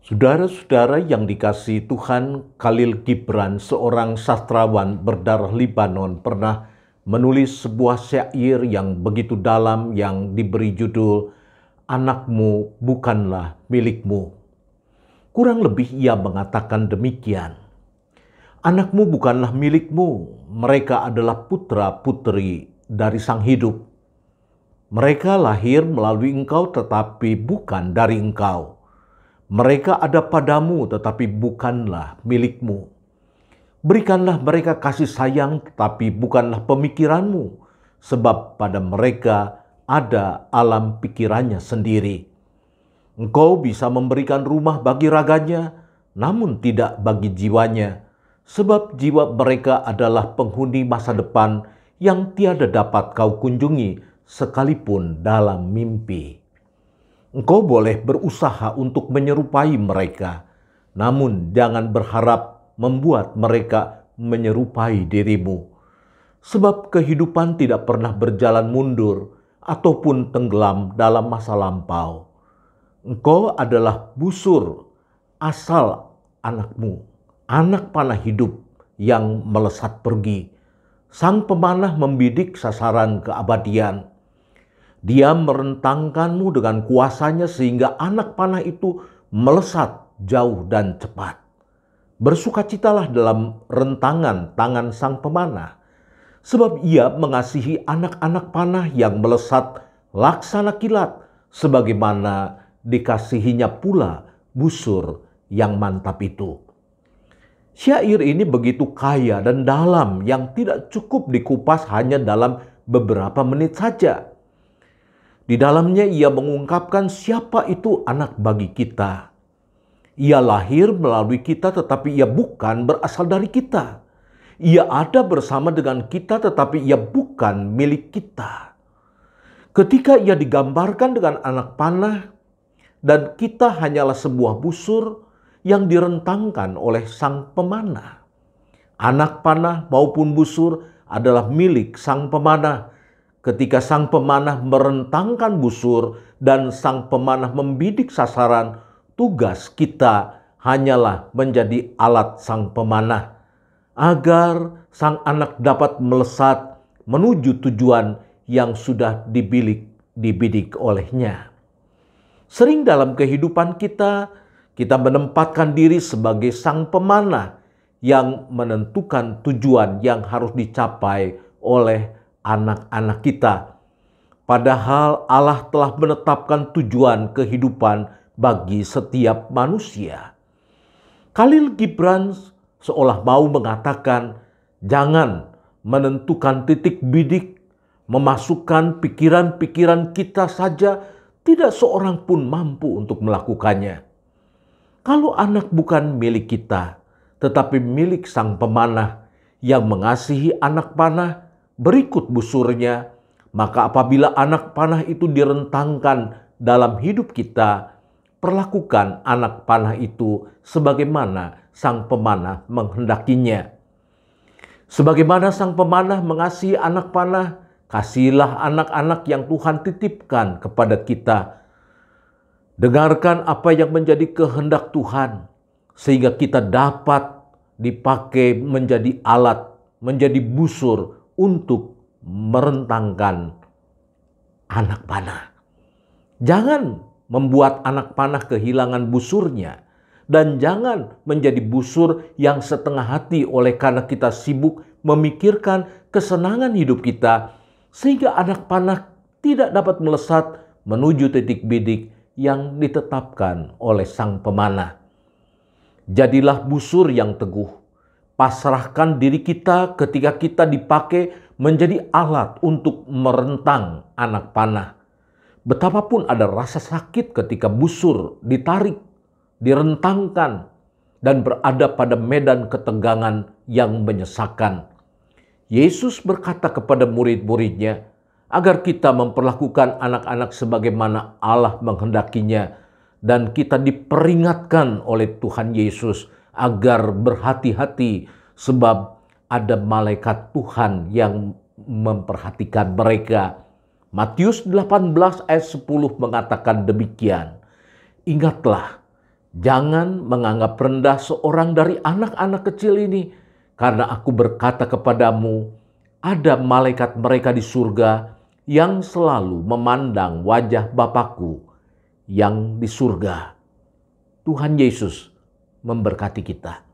Saudara-saudara yang dikasihi Tuhan, Khalil Gibran, seorang sastrawan berdarah Libanon, pernah menulis sebuah syair yang begitu dalam yang diberi judul "Anakmu bukanlah milikmu". Kurang lebih ia mengatakan demikian. Anakmu bukanlah milikmu, mereka adalah putra-putri dari Sang Hidup. Mereka lahir melalui engkau tetapi bukan dari engkau. Mereka ada padamu tetapi bukanlah milikmu. Berikanlah mereka kasih sayang tetapi bukanlah pemikiranmu, sebab pada mereka ada alam pikirannya sendiri. Engkau bisa memberikan rumah bagi raganya, namun tidak bagi jiwanya, sebab jiwa mereka adalah penghuni masa depan yang tiada dapat kau kunjungi sekalipun dalam mimpi. Engkau boleh berusaha untuk menyerupai mereka, namun jangan berharap membuat mereka menyerupai dirimu. Sebab kehidupan tidak pernah berjalan mundur ataupun tenggelam dalam masa lampau. Engkau adalah busur asal anakmu, anak panah hidup yang melesat pergi. Sang pemanah membidik sasaran keabadian. Dia merentangkanmu dengan kuasanya sehingga anak panah itu melesat jauh dan cepat. Bersukacitalah dalam rentangan tangan sang pemanah, sebab ia mengasihi anak-anak panah yang melesat laksana kilat, sebagaimana dikasihinya pula busur yang mantap itu. Syair ini begitu kaya dan dalam yang tidak cukup dikupas hanya dalam beberapa menit saja. Di dalamnya ia mengungkapkan siapa itu anak bagi kita. Ia lahir melalui kita tetapi ia bukan berasal dari kita. Ia ada bersama dengan kita tetapi ia bukan milik kita. Ketika ia digambarkan dengan anak panah dan kita hanyalah sebuah busur yang direntangkan oleh sang pemanah. Anak panah maupun busur adalah milik sang pemanah. Ketika sang pemanah merentangkan busur dan sang pemanah membidik sasaran, tugas kita hanyalah menjadi alat sang pemanah, agar sang anak dapat melesat menuju tujuan yang sudah dibidik olehnya. Sering dalam kehidupan kita menempatkan diri sebagai sang pemanah yang menentukan tujuan yang harus dicapai oleh anak-anak kita. Padahal Allah telah menetapkan tujuan kehidupan bagi setiap manusia. Khalil Gibran seolah mau mengatakan, jangan menentukan titik bidik, memasukkan pikiran-pikiran kita saja, tidak seorang pun mampu untuk melakukannya. Kalau anak bukan milik kita, tetapi milik sang pemanah yang mengasihi anak panah, berikut busurnya, maka apabila anak panah itu direntangkan dalam hidup kita, perlakukan anak panah itu sebagaimana sang pemanah menghendakinya. Sebagaimana sang pemanah mengasihi anak panah, kasihilah anak-anak yang Tuhan titipkan kepada kita. Dengarkan apa yang menjadi kehendak Tuhan, sehingga kita dapat dipakai menjadi alat, menjadi busur untuk merentangkan anak panah. Jangan membuat anak panah kehilangan busurnya, dan jangan menjadi busur yang setengah hati oleh karena kita sibuk memikirkan kesenangan hidup kita, sehingga anak panah tidak dapat melesat menuju titik bidik yang ditetapkan oleh sang pemanah. Jadilah busur yang teguh. Pasrahkan diri kita ketika kita dipakai menjadi alat untuk merentang anak panah. Betapapun ada rasa sakit ketika busur ditarik, direntangkan, dan berada pada medan ketegangan yang menyesakan. Yesus berkata kepada murid-muridnya agar kita memperlakukan anak-anak sebagaimana Allah menghendakinya, dan kita diperingatkan oleh Tuhan Yesus agar berhati-hati sebab ada malaikat Tuhan yang memperhatikan mereka. Matius 18 ayat 10 mengatakan demikian. Ingatlah, Jangan menganggap rendah seorang dari anak-anak kecil ini, karena aku berkata kepadamu, ada malaikat mereka di surga yang selalu memandang wajah Bapakku yang di surga. Tuhan Yesus memberkati kita.